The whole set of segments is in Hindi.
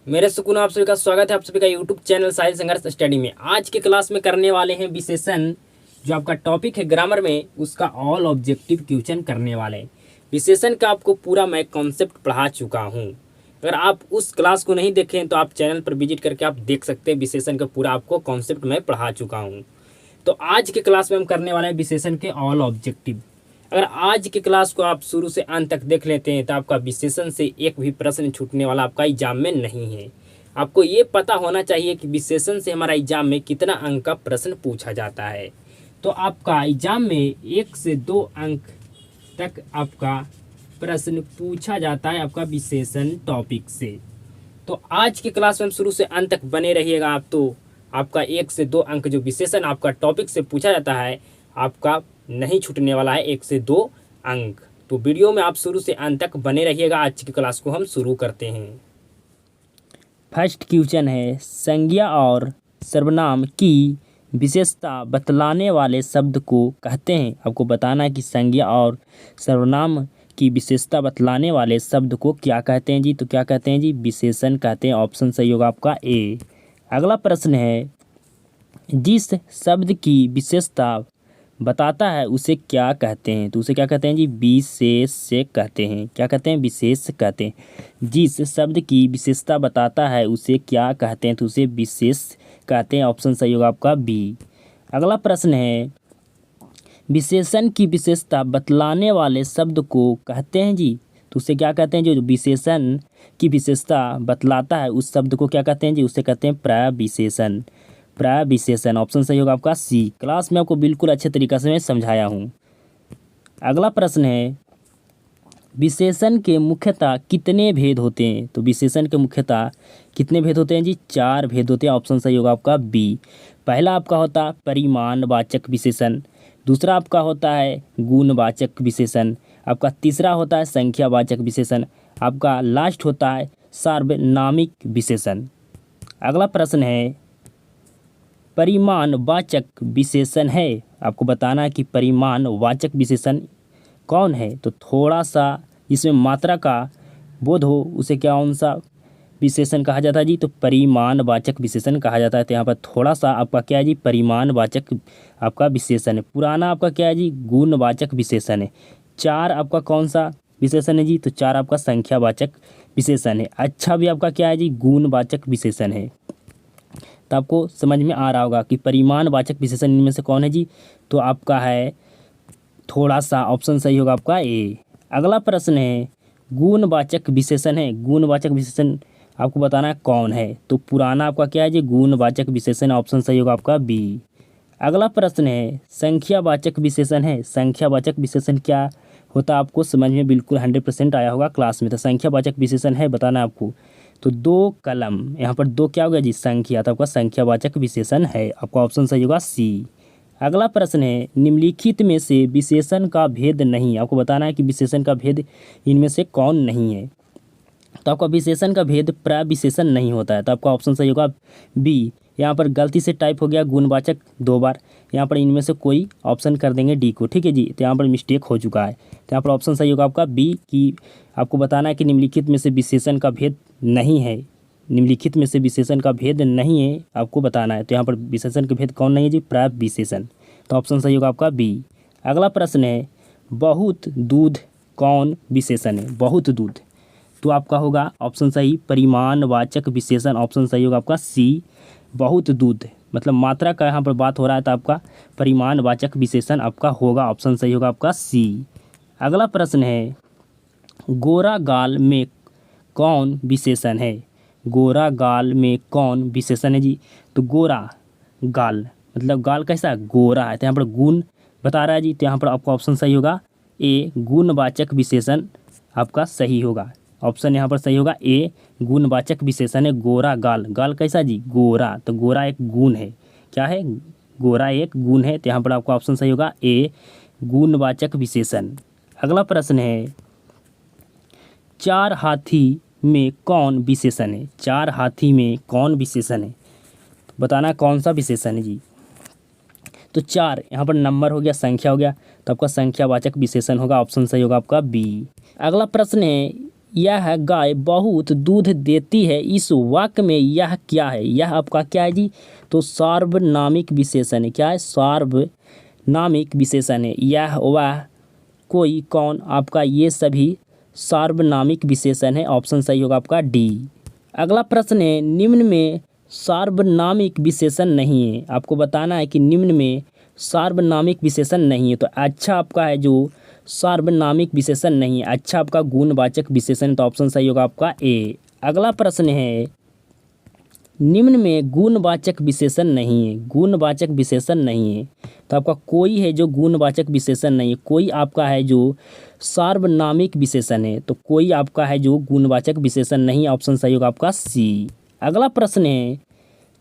मेरे सुकून आप सभी का स्वागत है आप सभी का यूट्यूब चैनल साहिल संघर्ष स्टडी में। आज के क्लास में करने वाले हैं विशेषण। जो आपका टॉपिक है ग्रामर में, उसका ऑल ऑब्जेक्टिव क्वेश्चन करने वाले हैं। विशेषण का आपको पूरा मैं कॉन्सेप्ट पढ़ा चुका हूँ। अगर आप उस क्लास को नहीं देखें तो आप चैनल पर विजिट करके आप देख सकते हैं। विशेषण का पूरा आपको कॉन्सेप्ट मैं पढ़ा चुका हूँ। तो आज के क्लास में हम करने वाले हैं विशेषण के ऑल ऑब्जेक्टिव। अगर आज की क्लास को आप शुरू से अंत तक देख लेते हैं तो आपका विशेषण से एक भी प्रश्न छूटने वाला आपका एग्जाम में नहीं है। आपको ये पता होना चाहिए कि विशेषण से हमारा एग्जाम में कितना अंक का प्रश्न पूछा जाता है। तो आपका एग्जाम में 1 से 2 अंक तक आपका प्रश्न पूछा जाता है आपका विशेषण टॉपिक से। तो आज की क्लास में हम शुरू से अंत तक बने रहिएगा। आप तो आपका 1 से 2 अंक जो विशेषण आपका टॉपिक से पूछा जाता है आपका नहीं छूटने वाला है 1 से 2 अंक। तो वीडियो में आप शुरू से अंत तक बने रहिएगा। आज की क्लास को हम शुरू करते हैं। फर्स्ट क्वेश्चन है, संज्ञा और सर्वनाम की विशेषता बतलाने वाले शब्द को कहते हैं। आपको बताना है कि संज्ञा और सर्वनाम की विशेषता बतलाने वाले शब्द को क्या कहते हैं जी। तो क्या कहते हैं जी, विशेषण कहते हैं। ऑप्शन सही होगा आपका ए। अगला प्रश्न है, जिस शब्द की विशेषता बताता है उसे क्या कहते हैं। तो उसे क्या कहते हैं जी, विशेष से कहते हैं। क्या कहते हैं, विशेष कहते हैं। जिस शब्द की विशेषता बताता है उसे क्या कहते हैं। तो उसे विशेष कहते हैं। ऑप्शन सही होगा आपका बी। अगला प्रश्न है, विशेषण की विशेषता बतलाने वाले शब्द को कहते हैं जी। तो उसे क्या कहते हैं, जो विशेषण की विशेषता बतलाता है उस शब्द को क्या कहते हैं जी, उसे कहते हैं प्रविशेषण। प्रविशेषण। ऑप्शन सही होगा आपका सी। क्लास में आपको बिल्कुल अच्छे तरीके से मैं समझाया हूँ। अगला प्रश्न है, विशेषण के मुख्यतः कितने भेद होते हैं। तो विशेषण के मुख्यतः कितने भेद होते हैं जी, 4 भेद होते हैं। ऑप्शन सही होगा आपका बी। पहला आपका होता है परिमाणवाचक विशेषण, दूसरा आपका होता है गुणवाचक विशेषण, आपका तीसरा होता है संख्यावाचक विशेषण, आपका लास्ट होता है सार्वनामिक विशेषण। अगला प्रश्न है, परिमाणवाचक विशेषण है। आपको बताना है कि परिमाणवाचक विशेषण कौन है। तो थोड़ा सा जिसमें मात्रा का बोध हो उसे कौन सा विशेषण कहा जाता है जी, तो परिमाणवाचक विशेषण कहा जाता है। तो यहाँ पर थोड़ा सा आपका क्या है जी, परिमाणवाचक आपका विशेषण है। पुराना आपका क्या है जी, गुणवाचक विशेषण है। 4 आपका कौन सा विशेषण है जी, तो 4 आपका संख्यावाचक विशेषण है। अच्छा भी आपका क्या है जी, गुणवाचक विशेषण है। तो आपको समझ में आ रहा होगा कि परिमाणवाचक विशेषण इनमें से कौन है जी, तो आपका है थोड़ा सा। ऑप्शन सही होगा आपका ए। अगला प्रश्न है, गुणवाचक विशेषण है। गुणवाचक विशेषण आपको बताना है कौन है। तो पुराना आपका क्या है जी, गुणवाचक विशेषण। ऑप्शन सही होगा आपका बी। अगला प्रश्न है, संख्यावाचक विशेषण है। संख्यावाचक विशेषण क्या होता है आपको समझ में बिल्कुल 100% आया होगा क्लास में। तो संख्यावाचक विशेषण है बताना आपको। तो 2 कलम, यहाँ पर 2 क्या होगा जी, संख्या। तो आपका संख्यावाचक विशेषण है। आपका ऑप्शन सही होगा सी। अगला प्रश्न है, निम्नलिखित में से विशेषण का भेद नहीं। आपको बताना है कि विशेषण का भेद इनमें से कौन नहीं है। तो आपका विशेषण का भेद प्रविशेषण नहीं होता है। तो आपका ऑप्शन सही होगा बी। यहाँ पर गलती से टाइप हो गया गुणवाचक 2 बार। यहाँ पर इनमें से कोई ऑप्शन कर देंगे डी को, ठीक है जी। तो यहाँ पर मिस्टेक हो चुका है। तो यहाँ पर ऑप्शन सही होगा आपका बी कि आपको बताना है कि निम्नलिखित में से विशेषण का भेद नहीं है। निम्नलिखित में से विशेषण का भेद नहीं है आपको बताना है। तो यहाँ पर विशेषण का भेद कौन नहीं है जी, प्रविशेषण। तो ऑप्शन सही होगा आपका बी। अगला प्रश्न है, बहुत दूध कौन विशेषण है। बहुत दूध, तो आपका होगा ऑप्शन सही परिमाणवाचक विशेषण। ऑप्शन सही होगा आपका सी। बहुत दूध मतलब मात्रा का यहाँ पर बात हो रहा है तो आपका परिमाणवाचक विशेषण आपका होगा। ऑप्शन सही होगा आपका सी। अगला प्रश्न है, गोरा गाल में कौन विशेषण है। गोरा गाल में कौन विशेषण है जी, तो गोरा गाल मतलब गाल कैसा गोरा है। तो यहाँ पर गुण बता रहा है जी। तो यहाँ पर आपका ऑप्शन सही होगा ए, गुणवाचक विशेषण आपका सही होगा। ऑप्शन यहाँ पर सही होगा ए, गुणवाचक विशेषण है गोरा गाल। गाल कैसा जी, गोरा। तो गोरा एक गुण है। क्या है, गोरा एक गुण है। तो यहाँ पर आपका ऑप्शन सही होगा ए, गुणवाचक विशेषण। अगला प्रश्न है, 4 हाथी में कौन विशेषण है। 4 हाथी में कौन विशेषण है, बताना कौन सा विशेषण है जी। तो 4 यहाँ पर नंबर हो गया, संख्या हो गया। तो आपका संख्यावाचक विशेषण होगा। ऑप्शन सही होगा आपका बी। अगला प्रश्न है, यह गाय बहुत दूध देती है, इस वाक्य में यह क्या है? यह आपका क्या है जी? तो सार्वनामिक विशेषण है। क्या है? सार्वनामिक विशेषण है। यह, वह, कोई, कौन, आपका ये सभी सार्वनामिक विशेषण है। ऑप्शन सही होगा आपका डी। अगला प्रश्न है, निम्न में सार्वनामिक विशेषण नहीं है। आपको बताना है कि निम्न में सार्वनामिक विशेषण नहीं है। तो अच्छा आपका है जो सार्वनामिक विशेषण नहीं है, अच्छा आपका गुणवाचक विशेषण। तो ऑप्शन सही होगा आपका ए। अगला प्रश्न है, निम्न में गुणवाचक विशेषण नहीं है। गुणवाचक विशेषण नहीं है तो आपका कोई है जो गुणवाचक विशेषण नहीं है, कोई आपका है जो सार्वनामिक विशेषण है। तो कोई आपका है जो गुणवाचक विशेषण नहीं। ऑप्शन सही होगा आपका सी। अगला प्रश्न है,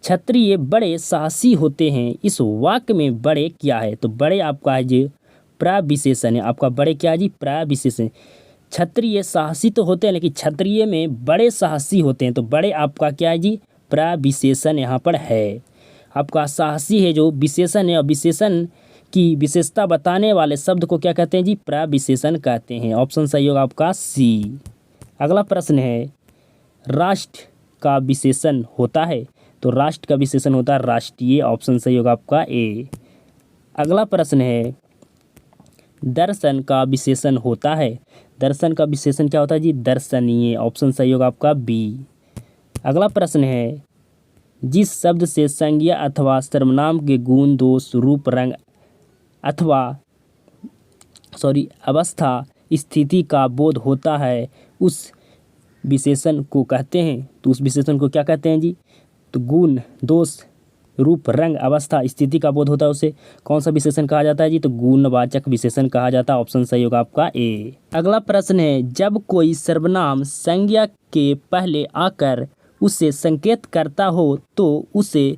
क्षत्रिय बड़े साहसी होते हैं, इस वाक्य में बड़े क्या है? तो बड़े आपका है जो प्रविशेषण है। आपका बड़े क्या है जी? प्रविशेषण। क्षत्रिय साहसी तो होते हैं लेकिन क्षत्रिय में बड़े साहसी होते हैं। तो बड़े आपका क्या है जी? प्रविशेषण यहाँ पर है। आपका साहसी है जो विशेषण है, और विशेषण की विशेषता बताने वाले शब्द को क्या कहते हैं जी? प्रविशेषण कहते हैं। ऑप्शन सही होगा आपका सी। अगला प्रश्न है, राष्ट्र का विशेषण होता है। तो राष्ट्र का विशेषण होता है राष्ट्रीय। ऑप्शन सही होगा आपका ए। अगला प्रश्न है, दर्शन का विशेषण होता है। दर्शन का विशेषण क्या होता है जी? दर्शनीय। ऑप्शन सही होगा आपका बी। अगला प्रश्न है, जिस शब्द से संज्ञा अथवा सर्वनाम के गुण, दोष, रूप, रंग अथवा अवस्था, स्थिति का बोध होता है, उस विशेषण को कहते हैं। तो उस विशेषण को क्या कहते हैं जी? तो गुण, दोष, रूप, रंग, अवस्था, स्थिति का बोध होता है, उसे कौन सा विशेषण कहा जाता है जी? तो गुणवाचक विशेषण कहा जाता है। ऑप्शन सही होगा आपका ए। अगला प्रश्न है, जब कोई सर्वनाम संज्ञा के पहले आकर उसे संकेत करता हो तो उसे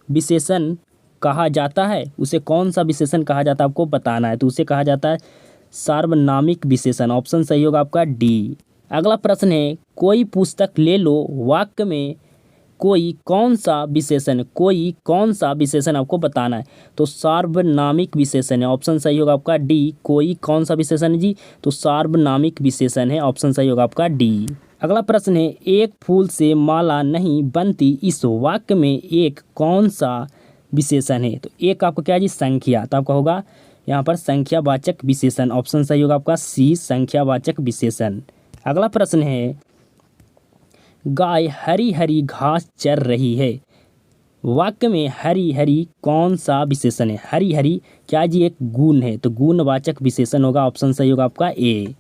विशेषण कहा जाता है। उसे कौन सा विशेषण कहा जाता है आपको बताना है। तो उसे कहा जाता है सार्वनामिक विशेषण। ऑप्शन सही होगा आपका डी। अगला प्रश्न है, कोई पुस्तक ले लो, वाक्य में कोई कौन सा विशेषण, कोई कौन सा विशेषण आपको बताना है। तो सार्वनामिक विशेषण है। ऑप्शन सही होगा आपका डी। कोई कौन सा विशेषण है जी? तो सार्वनामिक विशेषण है। ऑप्शन सही होगा आपका डी। अगला प्रश्न है, एक फूल से माला नहीं बनती, इस वाक्य में एक कौन सा विशेषण है? तो एक आपको क्या है जी? संख्या। तो आपका होगा यहाँ पर संख्यावाचक विशेषण। ऑप्शन सही होगा आपका सी, संख्यावाचक विशेषण। अगला प्रश्न है, गाय हरी हरी घास चर रही है, वाक्य में हरी हरी कौन सा विशेषण है? हरी हरी क्या जी? एक गुण है। तो गुणवाचक विशेषण होगा। ऑप्शन सही होगा आपका ए।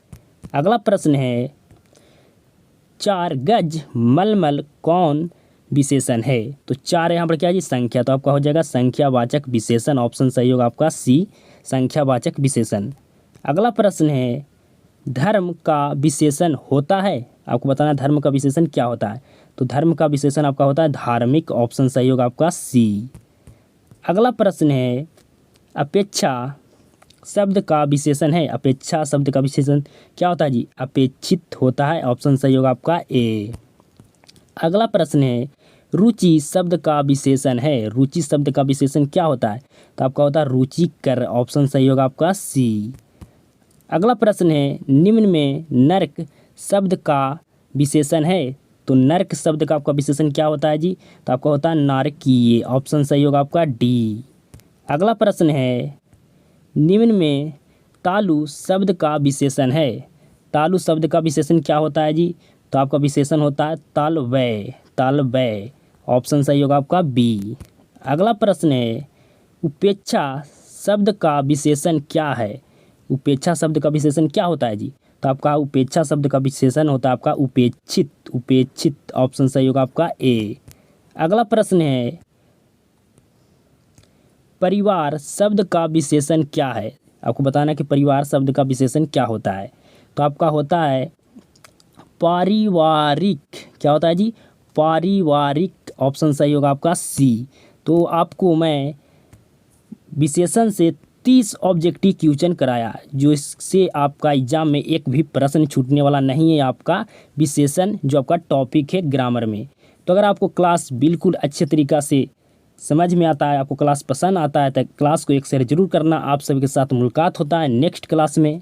अगला प्रश्न है, 4 गज मलमल कौन विशेषण है? तो 4 यहाँ पर क्या जी? संख्या। तो आपका हो जाएगा संख्यावाचक विशेषण। ऑप्शन सही होगा आपका सी, संख्यावाचक विशेषण। अगला प्रश्न है, धर्म का विशेषण होता है। आपको बताना धर्म का विशेषण क्या होता है। तो धर्म का विशेषण आपका होता है धार्मिक। ऑप्शन सही होगा आपका सी। अगला प्रश्न है, अपेक्षा शब्द का विशेषण है। अपेक्षा शब्द का विशेषण क्या होता है जी? अपेक्षित होता है। ऑप्शन सही होगा आपका ए। अगला प्रश्न है, रुचि शब्द का विशेषण है। रुचि शब्द का विशेषण क्या होता है? तो आपका होता है रुचिकर। ऑप्शन सही होगा आपका सी। अगला प्रश्न है, निम्न में नर्क शब्द का विशेषण है। तो नर्क शब्द का आपका विशेषण क्या होता है जी? तो आपका होता है नारकीय। ऑप्शन सही होगा आपका डी। अगला प्रश्न है, निम्न में तालु शब्द का विशेषण है। तालु शब्द का विशेषण क्या होता है जी? तो आपका विशेषण होता है तालव्य। तालव्य। ऑप्शन सही होगा आपका बी। अगला प्रश्न है, उपेक्षा शब्द का विशेषण क्या है? उपेक्षा शब्द का विशेषण क्या होता है जी? तो आपका उपेक्षा शब्द का विशेषण होता है आपका उपेक्षित। उपेक्षित। ऑप्शन सही होगा आपका ए। अगला प्रश्न है, परिवार शब्द का विशेषण क्या है? आपको बताना है कि परिवार शब्द का विशेषण क्या होता है। तो आपका होता है पारिवारिक। क्या होता है जी? पारिवारिक। ऑप्शन सही होगा आपका सी। तो आपको मैं विशेषण से 30 ऑब्जेक्टिव क्वेश्चन कराया, जो इससे आपका एग्जाम में एक भी प्रश्न छूटने वाला नहीं है। आपका विशेषण जो आपका टॉपिक है ग्रामर में। तो अगर आपको क्लास बिल्कुल अच्छे तरीक़ा से समझ में आता है, आपको क्लास पसंद आता है, तो क्लास को एक शेयर जरूर करना। आप सभी के साथ मुलाकात होता है नेक्स्ट क्लास में।